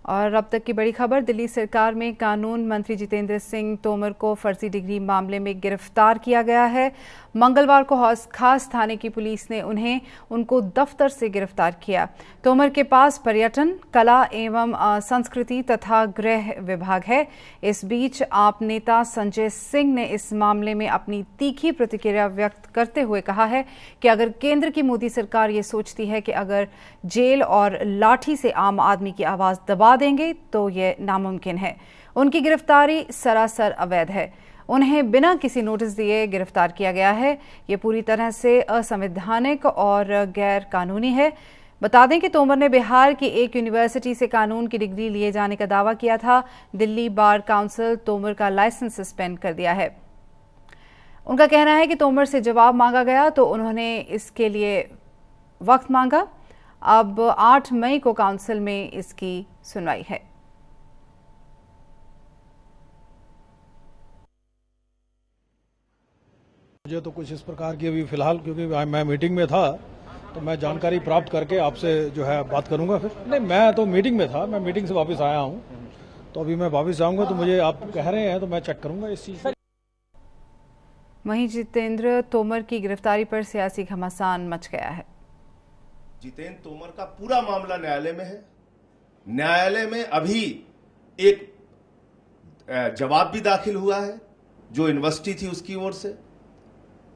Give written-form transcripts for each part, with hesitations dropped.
और अब तक की बड़ी खबर, दिल्ली सरकार में कानून मंत्री जितेंद्र सिंह तोमर को फर्जी डिग्री मामले में गिरफ्तार किया गया है। मंगलवार को खास थाने की पुलिस ने उनको दफ्तर से गिरफ्तार किया। तोमर के पास पर्यटन, कला एवं संस्कृति तथा गृह विभाग है। इस बीच आप नेता संजय सिंह ने इस मामले में अपनी तीखी प्रतिक्रिया व्यक्त करते हुए कहा है कि अगर केंद्र की मोदी सरकार ये सोचती है कि अगर जेल और लाठी से आम आदमी की आवाज दबा देंगे तो ये नामुमकिन है। उनकी गिरफ्तारी सरासर अवैध है। उन्हें बिना किसी नोटिस दिए गिरफ्तार किया गया है। ये पूरी तरह से असंवैधानिक और गैर कानूनी है। बता दें कि तोमर ने बिहार की एक यूनिवर्सिटी से कानून की डिग्री लिए जाने का दावा किया था। दिल्ली बार काउंसिल तोमर का लाइसेंस सस्पेंड कर दिया है। उनका कहना है कि तोमर से जवाब मांगा गया तो उन्होंने इसके लिए वक्त मांगा। अब 8 मई को काउंसिल में इसकी सुनवाई है। मुझे तो कुछ इस प्रकार की अभी फिलहाल, क्योंकि मैं मीटिंग में था तो मैं जानकारी प्राप्त करके आपसे जो है बात करूंगा। फिर नहीं, मैं तो मीटिंग में था, मैं मीटिंग से वापस आया हूं, तो अभी मैं वापस जाऊंगा तो मुझे आप कह रहे हैं तो मैं चेक करूंगा इस चीज। वहीं जितेंद्र तोमर की गिरफ्तारी पर सियासी घमासान मच गया है। जितेंद्र तोमर का पूरा मामला न्यायालय में है। न्यायालय में अभी एक जवाब भी दाखिल हुआ है जो यूनिवर्सिटी थी उसकी ओर से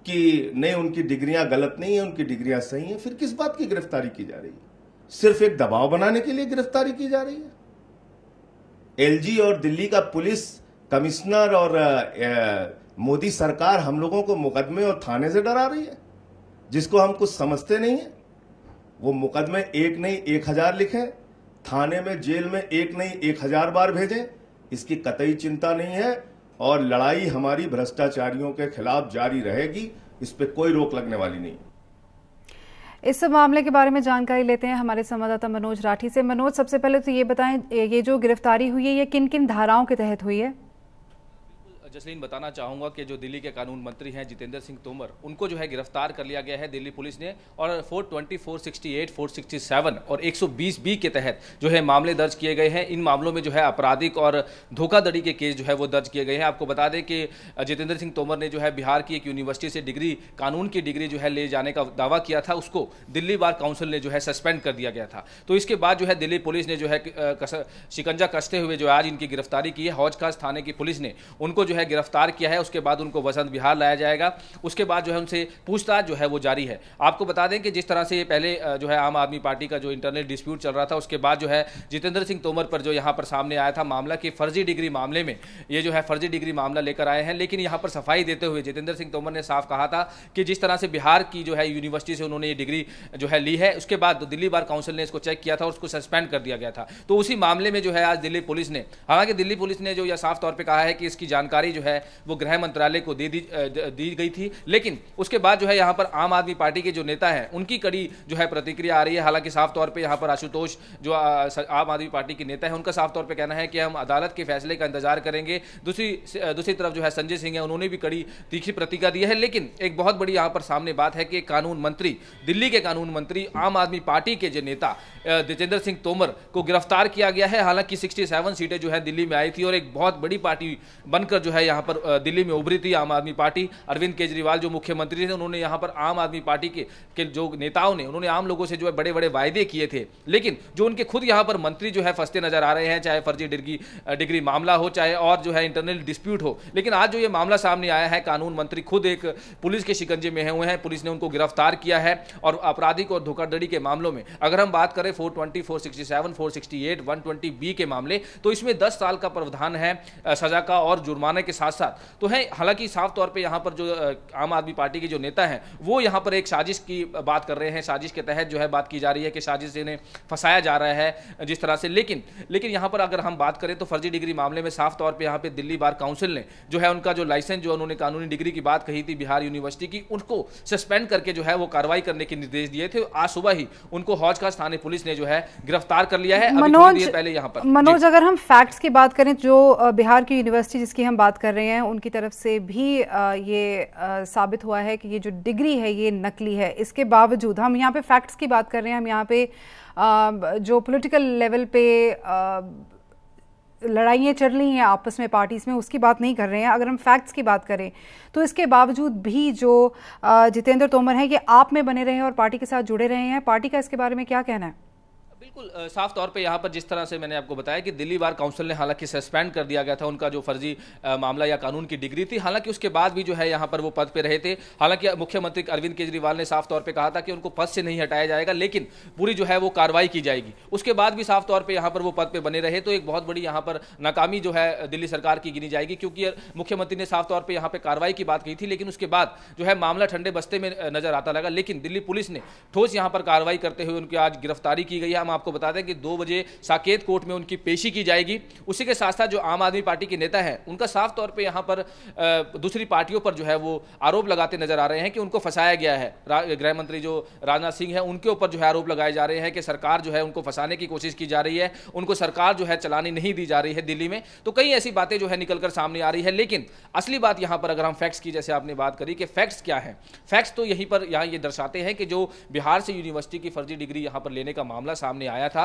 कि नहीं, उनकी डिग्रियां गलत नहीं है, उनकी डिग्रियां सही हैं। फिर किस बात की गिरफ्तारी की जा रही है? सिर्फ एक दबाव बनाने के लिए गिरफ्तारी की जा रही है। एलजी और दिल्ली का पुलिस कमिश्नर और मोदी सरकार हम लोगों को मुकदमे और थाने से डरा रही है, जिसको हम कुछ समझते नहीं है। वो मुकदमे एक नहीं 1000 लिखें, थाने में जेल में एक नहीं 1000 बार भेजें, इसकी कतई चिंता नहीं है। और लड़ाई हमारी भ्रष्टाचारियों के खिलाफ जारी रहेगी, इस पे कोई रोक लगने वाली नहीं। इस मामले के बारे में जानकारी लेते हैं हमारे संवाददाता मनोज राठी से। मनोज, सबसे पहले तो ये बताएं, ये जो गिरफ्तारी हुई है ये किन किन धाराओं के तहत हुई है? जसलीन, बताना चाहूँगा कि जो दिल्ली के कानून मंत्री हैं जितेंद्र सिंह तोमर, उनको जो है गिरफ्तार कर लिया गया है दिल्ली पुलिस ने। और 420, 468, 467 और 120B के तहत जो है मामले दर्ज किए गए हैं। इन मामलों में जो है आपराधिक और धोखाधड़ी के केस जो है वो दर्ज किए गए हैं। आपको बता दें कि जितेंद्र सिंह तोमर ने जो है बिहार की एक यूनिवर्सिटी से डिग्री, कानून की डिग्री जो है ले जाने का दावा किया था, उसको दिल्ली बार काउंसिल ने जो है सस्पेंड कर दिया गया था। तो इसके बाद जो है दिल्ली पुलिस ने जो है शिकंजा कसते हुए जो आज इनकी गिरफ्तारी की है। हौज खास थाने की पुलिस ने उनको जो है गिरफ्तार किया है। उसके बाद उनको वसंत विहार लाया जाएगा। उसके बाद जो है उनसे पूछताछ जो है वो जारी है। आपको बता दें कि जिस तरह से ये पहले जो है आम आदमी पार्टी का जो इंटरनल डिस्प्यूट चल रहा था, उसके बाद जो है जितेंद्र सिंह तोमर पर जो यहाँ पर सामने आया था मामला कि फर्जी डिग्री मामले में ये जो है फर्जी डिग्री मामला लेकर आए हैं। लेकिन यहाँ पर सफाई देते हुए जितेंद्र सिंह तोमर ने साफ कहा था कि जिस तरह से बिहार की जो है यूनिवर्सिटी से उन्होंने ये डिग्री जो है ली है, उसके बाद दिल्ली बार काउंसिल ने इसको चेक किया था और उसको सस्पेंड कर दिया गया था। तो उसी मामले में जो है आज दिल्ली पुलिस ने, हालांकि दिल्ली पुलिस ने जो यह साफ तौर पर कहा है कि इसकी जानकारी जो है वो गृह मंत्रालय को दी गई थी। लेकिन उसके बाद जो है यहाँ पर आम आदमी पार्टी के जो नेता हैं उनकी कड़ी जो है प्रतिक्रिया आ रही है। हालांकि साफ तौर पे यहाँ पर आशुतोष जो आम आदमी पार्टी के नेता हैं, उनका साफ तौर पे कहना है कि हम अदालत के फैसले का इंतजार करेंगे। दूसरी तरफ जो है संजय सिंह है, उन्होंने भी कड़ी तीखी प्रतिक्रिया दी है। लेकिन एक बहुत बड़ी यहाँ पर सामने बात है कि कानून मंत्री, दिल्ली के कानून मंत्री, आम आदमी पार्टी के जो नेता जितेंद्र सिंह तोमर को गिरफ्तार किया गया है। हालांकि 67 सीटें जो है दिल्ली में आई थी और एक बहुत बड़ी पार्टी बनकर जो है यहाँ पर दिल्ली में उभरी थी आम आदमी पार्टी। अरविंद केजरीवाल जो मुख्यमंत्री थे, उन्होंने यहाँ पर आम आदमी पार्टी के जो नेताओं ने, उन्होंने आम लोगों से जो है बड़े बड़े वायदे किए थे। लेकिन जो उनके खुद यहाँ पर मंत्री जो है फंसते नजर आ रहे हैं, चाहे फर्जी डिग्री मामला हो, चाहे और जो है इंटरनल डिस्प्यूट हो। लेकिन आज जो ये मामला सामने आया है, कानून मंत्री खुद एक पुलिस के शिकंजे में हुए हैं। पुलिस ने उनको गिरफ्तार किया है। और आपराधिक और धोखाधड़ी के मामलों में अगर हम बात करें 420, 467, 468, 120B के मामले, तो इसमें 10 साल का प्रावधान है सजा का और जुर्माने के साथ साथ तो है। हालांकि साफ तौर पे यहाँ पर जो आम आदमी पार्टी के जो नेता हैं वो यहाँ पर एक साजिश की बात कर रहे हैं। साजिश के तहत जो है बात की जा रही है कि साजिश से इन्हें फंसाया जा रहा है जिस तरह से। लेकिन यहाँ पर अगर हम बात करें तो फर्जी डिग्री मामले में साफ तौर पे यहाँ पे दिल्ली बार काउंसिल ने जो है उनका जो लाइसेंस, जो उन्होंने कानूनी डिग्री की बात कही थी बिहार यूनिवर्सिटी की, उनको सस्पेंड करके जो है वो कार्रवाई करने के निर्देश दिए थे। आज सुबह ही उनको हौज खास थाने पुलिस ने जो है गिरफ्तार कर लिया है। मनोज, अगर हम फैक्ट्स की बात करें, जो बिहार की यूनिवर्सिटी जिसकी हम बात बात कर रहे हैं उनकी तरफ से भी ये साबित हुआ है कि ये जो डिग्री है ये नकली है। इसके बावजूद हम यहाँ पे फैक्ट्स की बात कर रहे हैं, हम यहाँ पे जो पॉलिटिकल लेवल पे लड़ाइयाँ चल रही हैं आपस में पार्टीज में, उसकी बात नहीं कर रहे हैं। अगर हम फैक्ट्स की बात करें तो इसके बावजूद भी जो जितेंद्र तोमर हैं ये आप में बने रहे हैं और पार्टी के साथ जुड़े रहे हैं, पार्टी का इसके बारे में क्या कहना है? बिल्कुल साफ तौर पे यहाँ पर जिस तरह से मैंने आपको बताया कि दिल्ली बार काउंसिल ने हालांकि सस्पेंड कर दिया गया था उनका जो फर्जी मामला या कानून की डिग्री थी, हालांकि उसके बाद भी जो है यहाँ पर वो पद पे रहे थे। हालांकि मुख्यमंत्री अरविंद केजरीवाल ने साफ तौर पे कहा था कि उनको पद से नहीं हटाया जाएगा, लेकिन पूरी जो है वो कार्रवाई की जाएगी। उसके बाद भी साफ तौर पर यहाँ पर वो पद पे बने रहे, तो एक बहुत बड़ी यहाँ पर नाकामी जो है दिल्ली सरकार की गिनी जाएगी, क्योंकि मुख्यमंत्री ने साफ तौर पर यहाँ पर कार्रवाई की बात की थी, लेकिन उसके बाद जो है मामला ठंडे बस्ते में नजर आता लगा। लेकिन दिल्ली पुलिस ने ठोस यहाँ पर कार्रवाई करते हुए उनकी आज गिरफ्तारी की गई है। हम आपको बता दें कि 2 बजे साकेत कोर्ट में उनकी पेशी की जाएगी। उसी के साथ साथ जो आम आदमी पार्टी के नेता हैं उनका साफ तौर पे यहां पर दूसरी पार्टियों पर जो है वो आरोप लगाते नजर आ रहे हैं कि उनको फंसाया गया है। गृह मंत्री जो राजनाथ सिंह है उनके ऊपर जो है आरोप लगाए जा रहे हैं कि सरकार जो है उनको फंसाने की कोशिश की जा रही है, उनको सरकार जो है चलानी नहीं दी जा रही है दिल्ली में। तो कई ऐसी बातें जो है निकलकर सामने आ रही है, लेकिन असली बात यहां पर अगर हम फैक्ट्स की, जैसे आपने बात करी कि फैक्ट्स क्या है, फैक्ट्स तो यहीं पर ये दर्शाते हैं कि जो बिहार से यूनिवर्सिटी की फर्जी डिग्री यहां पर लेने का मामला सामने आया था,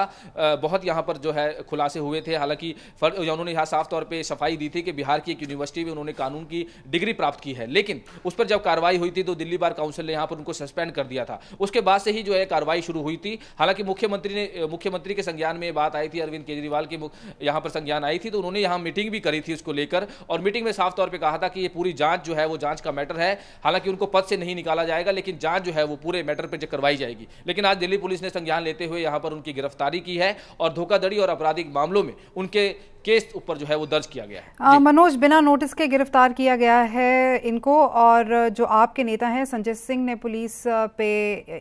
बहुत यहाँ पर जो है खुलासे हुए थे। हालांकि उन्होंने यहाँ साफ तौर पे सफाई दी थी कि बिहार की एक यूनिवर्सिटी में उन्होंने कानून की डिग्री प्राप्त की है, लेकिन उस पर जब कार्रवाई हुई थी तो दिल्ली बार काउंसिल ने यहाँ पर उनको सस्पेंड कर दिया था। उसके बाद से ही जो है कार्रवाई शुरू हुई थी। हालांकि मुख्यमंत्री के संज्ञान में बात आई थी, अरविंद केजरीवाल के यहाँ पर संज्ञान आई थी, तो उन्होंने यहाँ मीटिंग भी करी थी उसको लेकर, और मीटिंग में साफ तौर पर कहा था कि ये पूरी जांच जो है वो जांच का मैटर है। हालांकि उनको पद से नहीं निकाला जाएगा, लेकिन जांच जो है वो पूरे मैटर पर करवाई जाएगी। लेकिन आज दिल्ली पुलिस ने संज्ञान लेते हुए यहाँ पर उनकी गिरफ्तारी की है और धोखाधड़ी और आपराधिक मामलों में उनके केस ऊपर जो है वो दर्ज किया गया है। मनोज, बिना नोटिस के गिरफ्तार किया गया है इनको, और जो आपके नेता हैं संजय सिंह ने पुलिस पे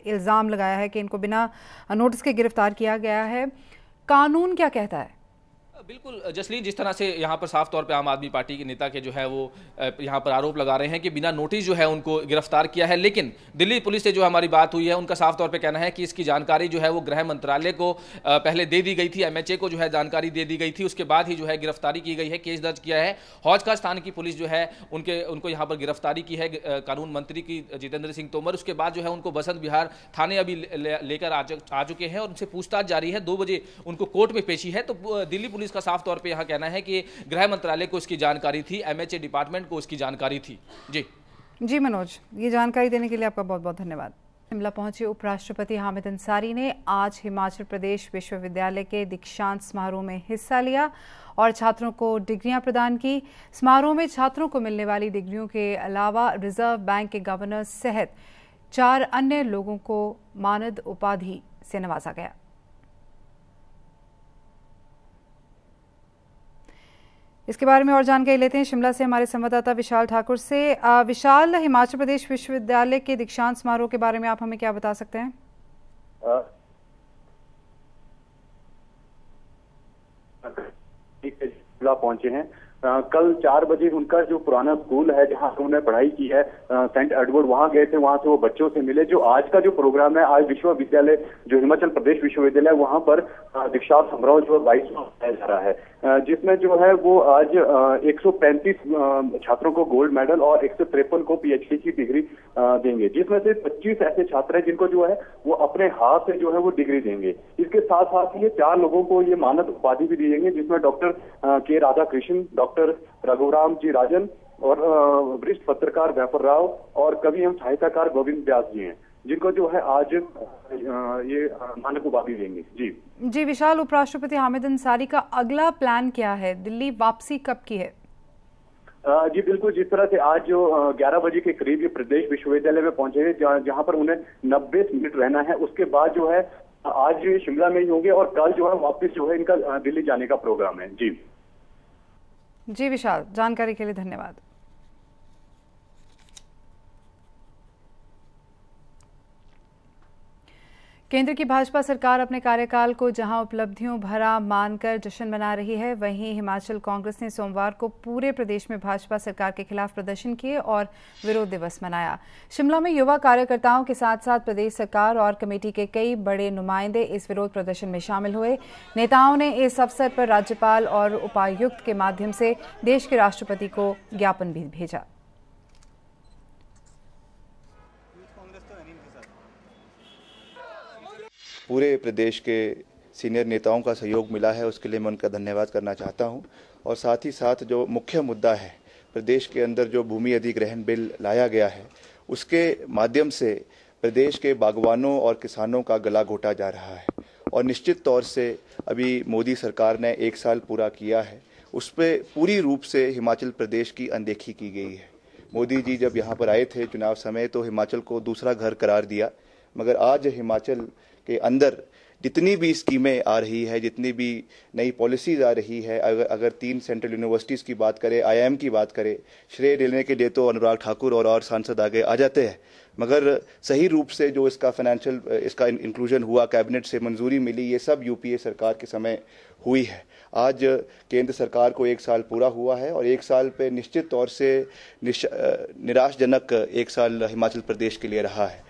इल्जाम लगाया है कि इनको बिना नोटिस के गिरफ्तार किया गया है। कानून क्या कहता है? बिल्कुल जसलीन, जिस तरह से यहाँ पर साफ तौर पे आम आदमी पार्टी के नेता के जो है वो यहाँ पर आरोप लगा रहे हैं कि बिना नोटिस जो है उनको गिरफ्तार किया है, लेकिन दिल्ली पुलिस से जो हमारी बात हुई है उनका साफ तौर पे कहना है कि इसकी जानकारी जो है वो गृह मंत्रालय को पहले दे दी गई थी, MHA को जो है जानकारी दे दी गई थी, उसके बाद ही जो है गिरफ्तारी की गई है, केस दर्ज किया है। हौज खास थाने की पुलिस जो है उनको यहाँ पर गिरफ्तारी की है, कानून मंत्री की जितेंद्र सिंह तोमर। उसके बाद जो है उनको बसंत विहार थाने अभी लेकर आ चुके हैं और उनसे पूछताछ जारी है। 2 बजे उनको कोर्ट में पेशी है। तो दिल्ली पुलिस का साफ तौर पे यहां कहना है कि गृह मंत्रालय को इसकी जानकारी थी, MHA डिपार्टमेंट को इसकी जानकारी थी। जी मनोज, ये जानकारी देने के लिए आपका बहुत बहुत धन्यवाद। शिमला पहुंचे उपराष्ट्रपति हामिद अंसारी ने आज हिमाचल प्रदेश विश्वविद्यालय के दीक्षांत समारोह में हिस्सा लिया और छात्रों को डिग्रियां प्रदान की। समारोह में छात्रों को मिलने वाली डिग्रियों के अलावा रिजर्व बैंक के गवर्नर सहित 4 अन्य लोगों को मानद उपाधि से नवाजा गया। इसके बारे में और जानकारी लेते हैं शिमला से हमारे संवाददाता विशाल ठाकुर से। विशाल, हिमाचल प्रदेश विश्वविद्यालय के दीक्षांत समारोह के बारे में आप हमें क्या बता सकते हैं? शिमला पहुंचे हैं। कल 4 बजे उनका जो पुराना स्कूल है जहां उन्होंने पढ़ाई की है, सेंट एडवर्ड, वहां गए थे। वहां से वो बच्चों से मिले। जो आज का जो प्रोग्राम है, आज विश्वविद्यालय जो हिमाचल प्रदेश विश्वविद्यालय वहां पर दीक्षांत समारोह जो 22वां मनाया जा रहा है, जिसमें जो है वो आज 135 छात्रों को गोल्ड मेडल और 153 को PhD की डिग्री देंगे, जिसमें से 25 ऐसे छात्र हैं जिनको जो है वो अपने हाथ से जो है वो डिग्री देंगे। इसके साथ साथ ये 4 लोगों को ये मानद उपाधि भी दी जाएंगे, जिसमें डॉक्टर के राधाकृष्ण, डॉक्टर रघुराम जी राजन और वरिष्ठ पत्रकार व्यापर राव और कवि एवं साहित्यकार गोविंद व्यास जी हैं, जिनको जो है आज ये मानद उपाधि देंगे। जी विशाल, उपराष्ट्रपति हामिद अंसारी का अगला प्लान क्या है? दिल्ली वापसी कब की है? जी बिल्कुल, जिस तरह से आज जो 11 बजे के करीब ये प्रदेश विश्वविद्यालय में पहुंचे हैं, जहां पर उन्हें 90 मिनट रहना है। उसके बाद जो है आज शिमला में ही होंगे और कल जो है वापस जो है इनका दिल्ली जाने का प्रोग्राम है। जी विशाल, जानकारी के लिए धन्यवाद। केंद्र की भाजपा सरकार अपने कार्यकाल को जहां उपलब्धियों भरा मानकर जश्न मना रही है, वहीं हिमाचल कांग्रेस ने सोमवार को पूरे प्रदेश में भाजपा सरकार के खिलाफ प्रदर्शन किए और विरोध दिवस मनाया। शिमला में युवा कार्यकर्ताओं के साथ साथ प्रदेश सरकार और कमेटी के कई बड़े नुमाइंदे इस विरोध प्रदर्शन में शामिल हुए। नेताओं ने इस अवसर पर राज्यपाल और उपायुक्त के माध्यम से देश के राष्ट्रपति को ज्ञापन भी भेजा। पूरे प्रदेश के सीनियर नेताओं का सहयोग मिला है, उसके लिए मैं उनका धन्यवाद करना चाहता हूं। और साथ ही साथ जो मुख्य मुद्दा है, प्रदेश के अंदर जो भूमि अधिग्रहण बिल लाया गया है, उसके माध्यम से प्रदेश के बागवानों और किसानों का गला घोटा जा रहा है। और निश्चित तौर से अभी मोदी सरकार ने 1 साल पूरा किया है, उस पर पूरी रूप से हिमाचल प्रदेश की अनदेखी की गई है। मोदी जी जब यहाँ पर आए थे चुनाव समय, तो हिमाचल को दूसरा घर करार दिया, मगर आज हिमाचल के अंदर जितनी भी स्कीमें आ रही है, जितनी भी नई पॉलिसीज आ रही है, अगर 3 सेंट्रल यूनिवर्सिटीज़ की बात करें, IIM की बात करें, श्रेय लेने के लिए तो अनुराग ठाकुर और सांसद आगे आ जाते हैं, मगर सही रूप से जो इसका फाइनेंशियल इसका इंक्लूजन हुआ, कैबिनेट से मंजूरी मिली, ये सब यूपीए सरकार के समय हुई है। आज केंद्र सरकार को 1 साल पूरा हुआ है और 1 साल पे निश्चित तौर से निराशजनक 1 साल हिमाचल प्रदेश के लिए रहा है।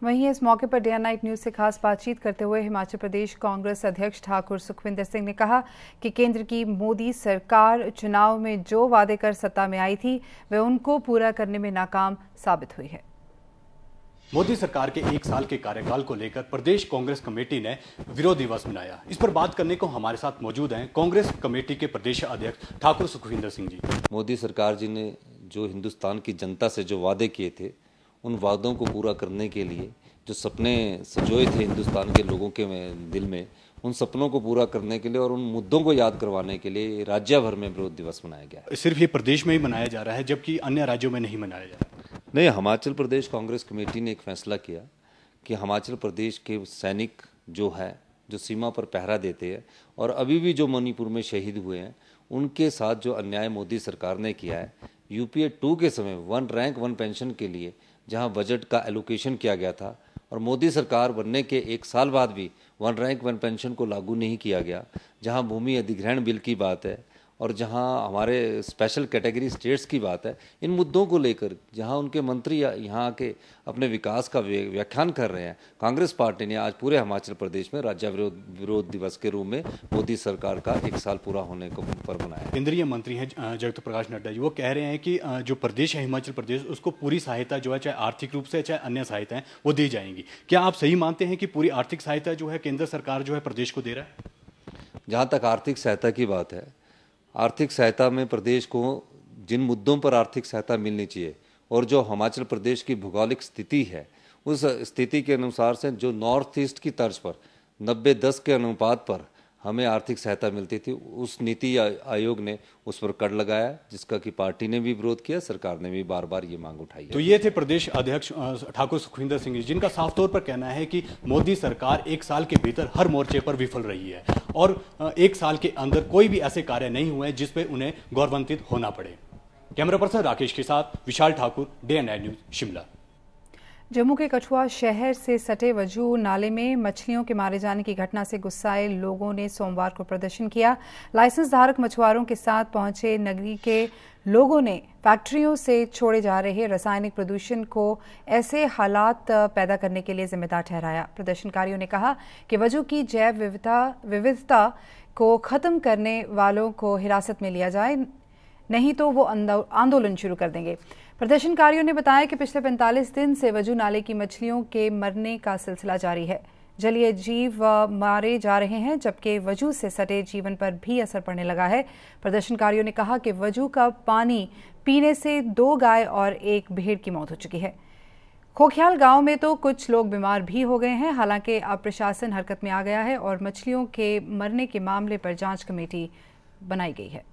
वहीं इस मौके per day and night news से खास बातचीत करते हुए हिमाचल प्रदेश कांग्रेस अध्यक्ष ठाकुर सुखविंदर सिंह ने कहा कि केंद्र की मोदी सरकार चुनाव में जो वादे कर सत्ता में आई थी, वे उनको पूरा करने में नाकाम साबित हुई है। मोदी सरकार के 1 साल के कार्यकाल को लेकर प्रदेश कांग्रेस कमेटी ने विरोध दिवस मनाया। इस पर बात करने को हमारे साथ मौजूद हैं कांग्रेस कमेटी के प्रदेश अध्यक्ष ठाकुर सुखविंदर सिंह जी। मोदी सरकार जी ने जो हिंदुस्तान की जनता से जो वादे किए थे, उन वादों को पूरा करने के लिए जो सपने सजोए थे हिंदुस्तान के लोगों के दिल में, उन सपनों को पूरा करने के लिए और उन मुद्दों को याद करवाने के लिए राज्य भर में विरोध दिवस मनाया गया। सिर्फ ये प्रदेश में ही मनाया जा रहा है, जबकि अन्य राज्यों में नहीं मनाया जा रहा? नहीं, हिमाचल प्रदेश कांग्रेस कमेटी ने एक फैसला किया कि हिमाचल प्रदेश के सैनिक जो है, जो सीमा पर पहरा देते हैं और अभी भी जो मणिपुर में शहीद हुए हैं, उनके साथ जो अन्याय मोदी सरकार ने किया है, यूपीए 2 के समय 1 रैंक 1 पेंशन के लिए जहां बजट का एलोकेशन किया गया था और मोदी सरकार बनने के 1 साल बाद भी 1 रैंक 1 पेंशन को लागू नहीं किया गया, जहां भूमि अधिग्रहण बिल की बात है और जहां हमारे स्पेशल कैटेगरी स्टेट्स की बात है, इन मुद्दों को लेकर जहां उनके मंत्री यहाँ आके अपने विकास का व्याख्यान कर रहे हैं, कांग्रेस पार्टी ने आज पूरे हिमाचल प्रदेश में राज्य विरोध दिवस के रूप में मोदी सरकार का 1 साल पूरा होने को पर मनाया। केंद्रीय मंत्री हैं जगत प्रकाश नड्डा जी, वो कह रहे हैं कि जो प्रदेश है हिमाचल प्रदेश, उसको पूरी सहायता जो है, चाहे आर्थिक रूप से चाहे अन्य सहायताएं, वो दी जाएंगी। क्या आप सही मानते हैं कि पूरी आर्थिक सहायता जो है केंद्र सरकार जो है प्रदेश को दे रहा है? जहाँ तक आर्थिक सहायता की बात है, आर्थिक सहायता में प्रदेश को जिन मुद्दों पर आर्थिक सहायता मिलनी चाहिए और जो हिमाचल प्रदेश की भौगोलिक स्थिति है, उस स्थिति के अनुसार से जो नॉर्थ ईस्ट की तर्ज पर 90-10 के अनुपात पर हमें आर्थिक सहायता मिलती थी, उस नीति आयोग ने उस पर कर लगाया, जिसका कि पार्टी ने भी विरोध किया, सरकार ने भी बार बार ये मांग उठाई है। तो ये थे प्रदेश अध्यक्ष ठाकुर सुखविंदर सिंह जी, जिनका साफ तौर पर कहना है कि मोदी सरकार 1 साल के भीतर हर मोर्चे पर विफल रही है और 1 साल के अंदर कोई भी ऐसे कार्य नहीं हुए जिस पे उन्हें गौरवान्वित होना पड़े। कैमरा पर्सन राकेश के साथ Vishal Thakur, day and night news, Shimla. Jammu के कठुआ शहर से सटे वजू नाले में मछलियों के मारे जाने की घटना से गुस्साए लोगों ने सोमवार को प्रदर्शन किया। लाइसेंस धारक मछुआरों के साथ पहुंचे नगरी के लोगों ने फैक्ट्रियों से छोड़े जा रहे रासायनिक प्रदूषण को ऐसे हालात पैदा करने के लिए जिम्मेदार ठहराया। प्रदर्शनकारियों ने कहा कि वजू की जैव विविधता को खत्म करने वालों को हिरासत में लिया जाए, नहीं तो वो आंदोलन शुरू कर देंगे। प्रदर्शनकारियों ने बताया कि पिछले 45 दिन से वजू नाले की मछलियों के मरने का सिलसिला जारी है। जलीय जीव मारे जा रहे हैं, जबकि वजू से सटे जीवन पर भी असर पड़ने लगा है। प्रदर्शनकारियों ने कहा कि वजू का पानी पीने से 2 गाय और 1 भेड़ की मौत हो चुकी है। खोखियाल गांव में तो कुछ लोग बीमार भी हो गए हैं। हालांकि अब प्रशासन हरकत में आ गया है और मछलियों के मरने के मामले पर जांच कमेटी बनाई गई है।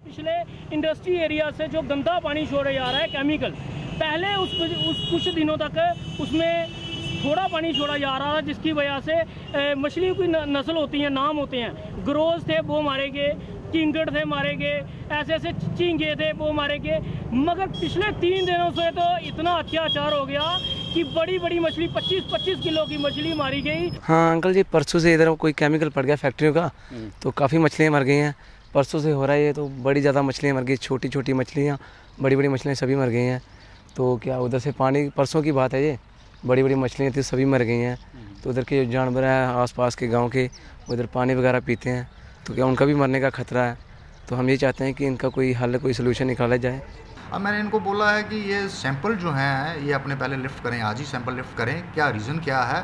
पिछले इंडस्ट्री एरिया से जो गंदा पानी छोड़ा जा रहा है, केमिकल, पहले उस कुछ दिनों तक उसमें थोड़ा पानी छोड़ा जा रहा था, जिसकी वजह से मछलियों की नस्ल होती है, नाम होते हैं, ग्रोज थे, वो मारे गए। चिंगड़ थे मारे गए, ऐसे ऐसे चिंगे थे वो मारे गए। मगर पिछले 3 दिनों से तो इतना अत्याचार हो गया कि बड़ी बड़ी मछली 25-25 किलो की मछली मारी गई। हाँ अंकल जी, परसों से इधर कोई केमिकल पड़ गया फैक्ट्रियों का, तो काफ़ी मछलियाँ मर गई हैं। परसों से हो रहा है ये, तो बड़ी ज़्यादा मछलियाँ मर गई, छोटी छोटी मछलियाँ, बड़ी बड़ी मछलियाँ सभी मर गई हैं। तो क्या उधर से पानी, परसों की बात है ये, बड़ी बड़ी मछलियाँ थी सभी मर गई हैं। तो उधर के जो जानवर हैं आसपास के गांव के, उधर पानी वगैरह पीते हैं, तो क्या उनका भी मरने का खतरा है। तो हम ये चाहते हैं कि इनका कोई हल, कोई सोल्यूशन निकाला जाए। अब मैंने इनको बोला है कि ये सैंपल जो हैं ये अपने पहले लिफ्ट करें, आज ही सैंपल लिफ्ट करें। क्या रीज़न क्या है?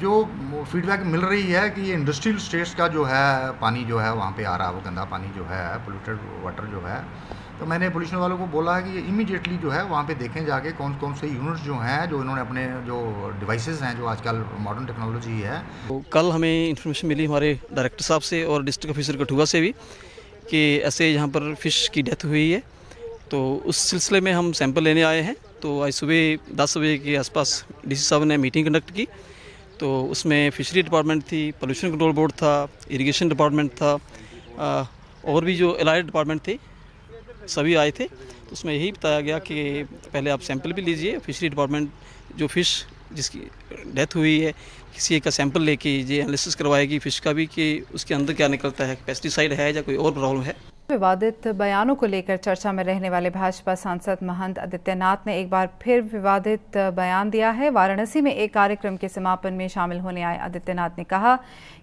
जो फीडबैक मिल रही है कि ये इंडस्ट्रियल स्टेट्स का जो है पानी जो है वहाँ पे आ रहा है, वो गंदा पानी जो है, पोल्यूटेड वाटर जो है। तो मैंने पोल्यूशन वालों को बोला है कि इमीडिएटली जो है वहाँ पे देखें जाके कौन कौन से यूनिट्स जो हैं, जो इन्होंने अपने जो डिवाइसेस हैं, जो आजकल मॉडर्न टेक्नोलॉजी है। तो कल हमें इन्फॉर्मेशन मिली हमारे डायरेक्टर साहब से और डिस्ट्रिक्ट ऑफिसर कठुआ से भी कि ऐसे यहाँ पर फ़िश की डेथ हुई है। तो उस सिलसिले में हम सैंपल लेने आए हैं। तो आज सुबह 10 बजे के आसपास डीसी साहब ने मीटिंग कंडक्ट की। तो उसमें फिशरी डिपार्टमेंट थी, पोल्यूशन कंट्रोल बोर्ड था, इरिगेशन डिपार्टमेंट था, और भी जो एलाइड डिपार्टमेंट थे सभी आए थे। तो उसमें यही बताया गया कि पहले आप सैंपल भी लीजिए, फिशरी डिपार्टमेंट जो फ़िश जिसकी डेथ हुई है किसी एक का सैंपल लेके ये एनालिसिस करवाएगी फ़िश का भी, कि उसके अंदर क्या निकलता है, पेस्टिसाइड है या कोई और प्रॉब्लम है। विवादित बयानों को लेकर चर्चा में रहने वाले भाजपा सांसद महंत आदित्यनाथ ने एक बार फिर विवादित बयान दिया है। वाराणसी में एक कार्यक्रम के समापन में शामिल होने आए आदित्यनाथ ने कहा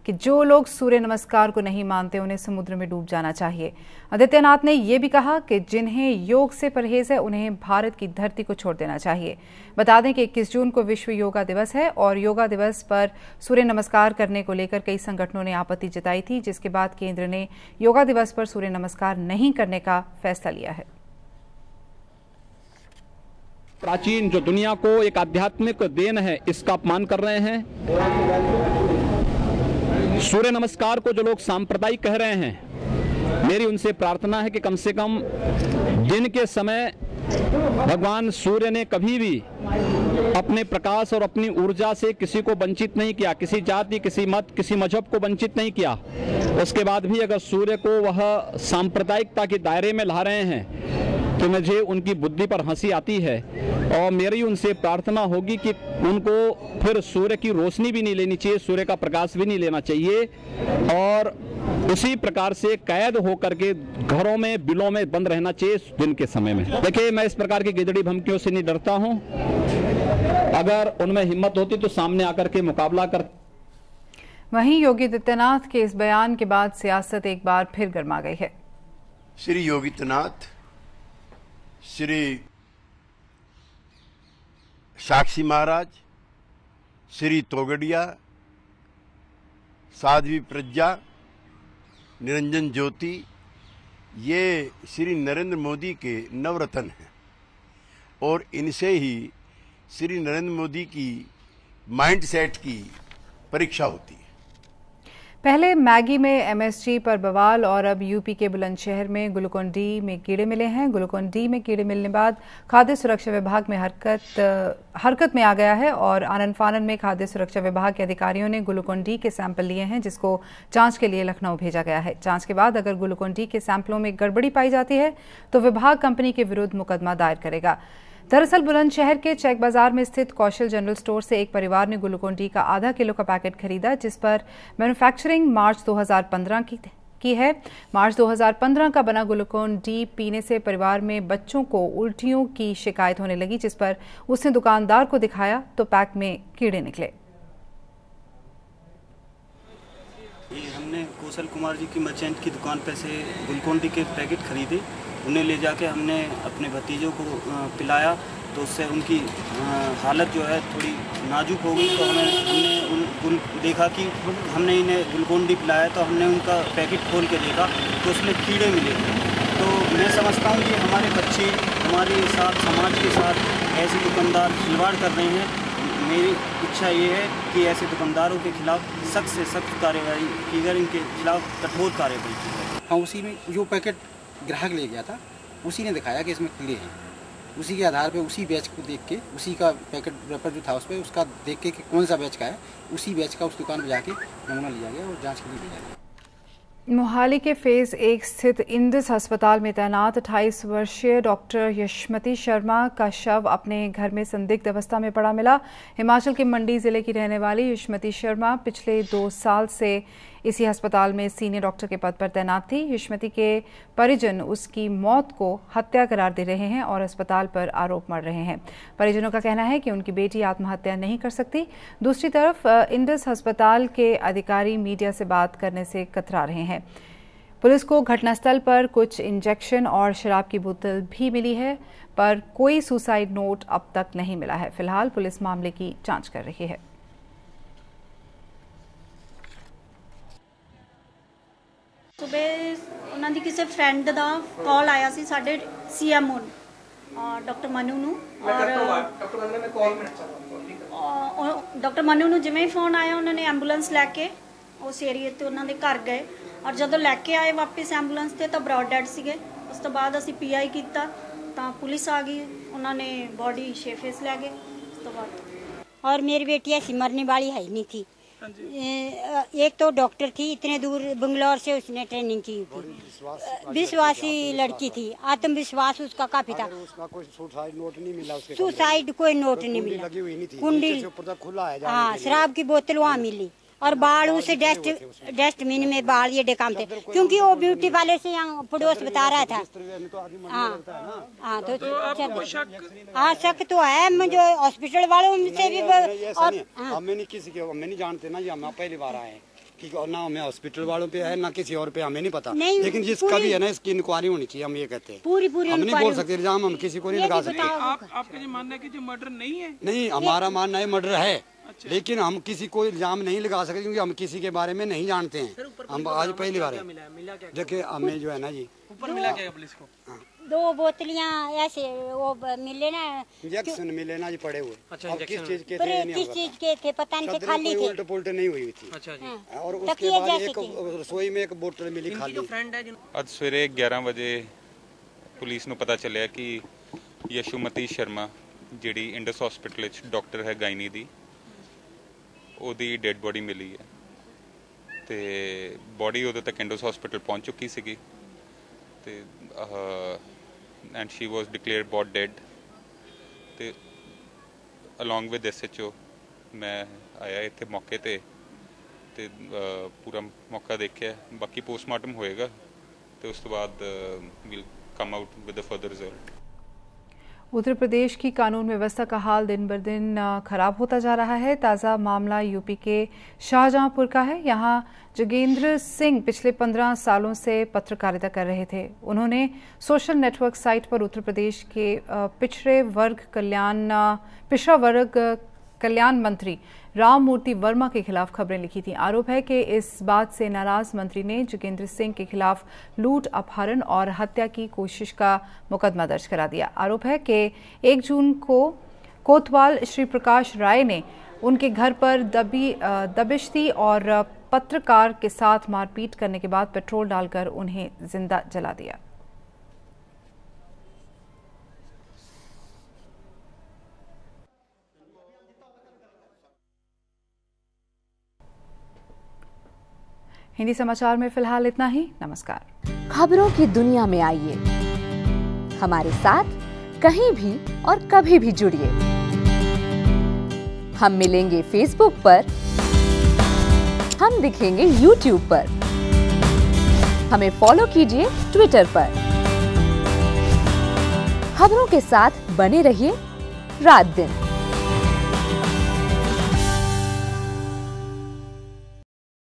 कि जो लोग सूर्य नमस्कार को नहीं मानते उन्हें समुद्र में डूब जाना चाहिए। आदित्यनाथ ने यह भी कहा कि जिन्हें योग से परहेज है उन्हें भारत की धरती को छोड़ देना चाहिए। बता दें कि 21 जून को विश्व योगा दिवस है और योगा दिवस पर सूर्य नमस्कार करने को लेकर कई संगठनों ने आपत्ति जताई थी, जिसके बाद केंद्र ने योगा दिवस पर सूर्य नमस्कार नहीं करने का फैसला लिया है। प्राचीन जो दुनिया को एक आध्यात्मिक देन है, इसका अपमान कर रहे हैं। सूर्य नमस्कार को जो लोग सांप्रदायिक कह रहे हैं, मेरी उनसे प्रार्थना है कि कम से कम दिन के समय भगवान सूर्य ने कभी भी अपने प्रकाश और अपनी ऊर्जा से किसी को वंचित नहीं किया, किसी जाति, किसी मत, किसी मजहब को वंचित नहीं किया। उसके बाद भी अगर सूर्य को वह सांप्रदायिकता के दायरे में ला रहे हैं तो मुझे उनकी बुद्धि पर हंसी आती है। और मेरी उनसे प्रार्थना होगी कि उनको फिर सूर्य की रोशनी भी नहीं लेनी चाहिए, सूर्य का प्रकाश भी नहीं लेना चाहिए, और उसी प्रकार से कैद होकर के घरों में, बिलों में बंद रहना चाहिए दिन के समय में। देखिए, मैं इस प्रकार की गिदड़ी धमकियों से नहीं डरता हूं। अगर उनमें हिम्मत होती तो सामने आकर के मुकाबला कर। वहीं योगी आदित्यनाथ के इस बयान के बाद सियासत एक बार फिर गर्मा गई है। श्री योगी आदित्यनाथ, श्री साक्षी महाराज, श्री तोगड़िया, साध्वी प्रज्ञा, निरंजन ज्योति, ये श्री नरेंद्र मोदी के नवरत्न हैं और इनसे ही श्री नरेंद्र मोदी की माइंडसेट की परीक्षा होती है। पहले मैगी में एमएसजी पर बवाल और अब यूपी के बुलंदशहर में ग्लूकोन डी में कीड़े मिले हैं। ग्लूकोन डी में कीड़े मिलने बाद खाद्य सुरक्षा विभाग में हरकत में आ गया है और आनन फानन में खाद्य सुरक्षा विभाग के अधिकारियों ने ग्लूकोन डी के सैंपल लिए हैं, जिसको जांच के लिए लखनऊ भेजा गया है। जांच के बाद अगर ग्लूकोन डी के सैंपलों में गड़बड़ी पाई जाती है तो विभाग कंपनी के विरुद्ध मुकदमा दायर करेगा। दरअसल बुलंदशहर के चेक बाजार में स्थित कौशल जनरल स्टोर से एक परिवार ने ग्लूकोन डी का आधा किलो का पैकेट खरीदा, जिस पर मैन्युफैक्चरिंग मार्च 2015 की है। मार्च 2015 का बना ग्लूकोन डी पीने से परिवार में बच्चों को उल्टियों की शिकायत होने लगी, जिस पर उसने दुकानदार को दिखाया तो पैक में कीड़े निकले। हमने कौशल कुमार जी की मर्चेंट की दुकान पर से ग्लूकोन डी के पैकेट खरीदे, उन्हें ले जाके हमने अपने भतीजों को पिलाया तो उससे उनकी हालत जो है थोड़ी नाजुक हो गई। तो हमने देखा कि हमने इन्हें ग्लूकोन डी पिलाया, तो हमने उनका पैकेट खोल के देखा तो उसमें कीड़े मिले। तो मैं समझता हूँ कि हमारे बच्चे हमारे साथ, समाज के साथ ऐसे दुकानदार खिलवाड़ कर रहे हैं। मेरी इच्छा ये है कि ऐसे दुकानदारों के खिलाफ सख्त से सख्त कार्रवाई की जाए, इनके खिलाफ कठोर कार्रवाई की जाए। हाँ, उसी में जो पैकेट ग्राहक ले गया था उसी ने दिखाया कि इसमें कीड़े हैं। उसी के आधार पे उसी बैच को देख के, उसी का पैकेट रैपर जो था उस पर उसका देख के कि कौन सा बैच का है, उसी बैच का उस दुकान में जाके नमूना लिया गया और जांच के लिए भेजा गया। मोहाली के फेज 1 स्थित इंडस अस्पताल में तैनात 28 वर्षीय डॉक्टर यशमती शर्मा का शव अपने घर में संदिग्ध अवस्था में पड़ा मिला। हिमाचल के मंडी जिले की रहने वाली यशमती शर्मा पिछले 2 साल से इसी अस्पताल में सीनियर डॉक्टर के पद पर तैनात थी। यशमती के परिजन उसकी मौत को हत्या करार दे रहे हैं और अस्पताल पर आरोप मढ़ रहे हैं। परिजनों का कहना है कि उनकी बेटी आत्महत्या नहीं कर सकती। दूसरी तरफ इंडस अस्पताल के अधिकारी मीडिया से बात करने से कतरा रहे हैं। पुलिस को घटनास्थल पर कुछ इंजेक्शन और शराब की बोतल भी मिली है, पर कोई सुसाइड नोट अब तक नहीं मिला है। फिलहाल पुलिस मामले की जांच कर रही है। सुबह उन्होंने किसी फ्रेंड का कॉल आया सी साडे CMO डॉक्टर मनु नूं और डॉक्टर मनु नूं जिवें फोन आया उन्होंने एंबूलेंस लैके उस एरिए ते उन्होंने घर गए और जदों लैके आए वापस एंबूलेंस ते तो ब्रॉड डेड सीगे। उस तो बाद असीं PI कीता तां पुलिस आ गई, उन्होंने बॉडी शेफेस लै गए। उस तो बाद और मेरी बेटी ऐसी मरने वाली है नहीं थी। एक तो डॉक्टर थी, इतने दूर बंगलौर से उसने ट्रेनिंग की थी, विश्वासी लड़की थी, आत्मविश्वास उसका काफी था। सुसाइड नोट नहीं मिला उसके, सुसाइड कोई नोट नहीं मिला। कुंडी खुला है, हाँ, शराब की बोतल वहाँ मिली और बाल उसे डस्टबिन में बाल ये काम थे, क्योंकि वो ब्यूटी पार्लर से यहाँ पड़ोस बता रहा था। हाँ तो हाँ शक तो है, जो हॉस्पिटल वालों से भी और हमें नहीं किसी के हमें नहीं जानते ना, ये हम पहली बार आए हैं कि ना हमें हॉस्पिटल वालों पे है ना किसी और पे, हमें नहीं पता। लेकिन जिसका भी है ना इसकी इंक्वायरी होनी चाहिए, हम ये कहते हैं। पूरी हम नहीं बोल सकते इल्जाम, हम किसी को नहीं लगा सकते। आपका जो मानना है कि जो मर्डर नहीं है? नहीं, हमारा मानना है मर्डर है, लेकिन हम किसी को इल्जाम नहीं लगा सकते क्योंकि हम किसी के बारे में नहीं जानते हैं। हम आज पहली बार है। देखिए हमें जो है ना जी ऊपर मिला क्या पुलिस को? 2 बोतलियाँ ऐसे वो मिले ना, इंजेक्शन मिले ना जी पड़े हुए। अच्छा, किस चीज के थे? किस चीज के थे पता नहीं, खाली थे, उल्टे पुल्टे नहीं हुई थी। अच्छा जी। और उसके बाद एक रसोई में एक बोतल मिली खाली। ਅੱਜ ਸਵੇਰੇ 11 ਵਜੇ ਪੁਲਿਸ ਨੂੰ ਪਤਾ ਚੱਲਿਆ ਕਿ ਯਸ਼ੂਮਤੀ ਸ਼ਰਮਾ ਜਿਹੜੀ ਇੰਡਸ ਹਸਪੀਟਲ ਵਿੱਚ ਡਾਕਟਰ ਹੈ ਗਾਇਨੀ ਦੀ, ਉਹਦੀ ਡੈਡ ਬੋਡੀ ਮਿਲੀ ਹੈ ਤੇ ਬੋਡੀ ਉਦੋਂ ਤੱਕ ਇੰਡਸ ਹਸਪੀਟਲ ਪਹੁੰਚ ਚੁੱਕੀ ਸੀਗੀ ਤੇ and she was declared brought dead. ਤੇ ਅਲੋਂਗ ਵਿਦ SHO ਮੈਂ ਆਇਆ ਇੱਥੇ ਮੌਕੇ ਤੇ ਪੂਰਾ ਮੌਕਾ ਦੇਖਿਆ। ਬਾਕੀ ਪੋਸਟਮਾਰਟਮ ਹੋਏਗਾ ਤੇ ਉਸ ਤੋਂ ਬਾਅਦ will come out with the further result. Uttar Pradesh की कानून व्यवस्था का हाल दिन ब दिन खराब होता जा रहा है। ताज़ा मामला यूपी के शाहजहांपुर का है। यहाँ जोगेंद्र सिंह पिछले 15 सालों से पत्रकारिता कर रहे थे। उन्होंने सोशल नेटवर्क साइट पर उत्तर प्रदेश के पिछड़ा वर्ग कल्याण मंत्री राम मूर्ति वर्मा के खिलाफ खबरें लिखी थी। आरोप है कि इस बात से नाराज मंत्री ने जोगेंद्र सिंह के खिलाफ लूट, अपहरण और हत्या की कोशिश का मुकदमा दर्ज करा दिया। आरोप है कि 1 जून को कोतवाल श्री प्रकाश राय ने उनके घर पर दबिश दी और पत्रकार के साथ मारपीट करने के बाद पेट्रोल डालकर उन्हें जिंदा जला दिया। हिंदी समाचार में फिलहाल इतना ही। नमस्कार। खबरों की दुनिया में आइए, हमारे साथ कहीं भी और कभी भी जुड़िए। हम मिलेंगे फेसबुक पर, हम दिखेंगे यूट्यूब पर, हमें फॉलो कीजिए ट्विटर पर। खबरों के साथ बने रहिए रात दिन।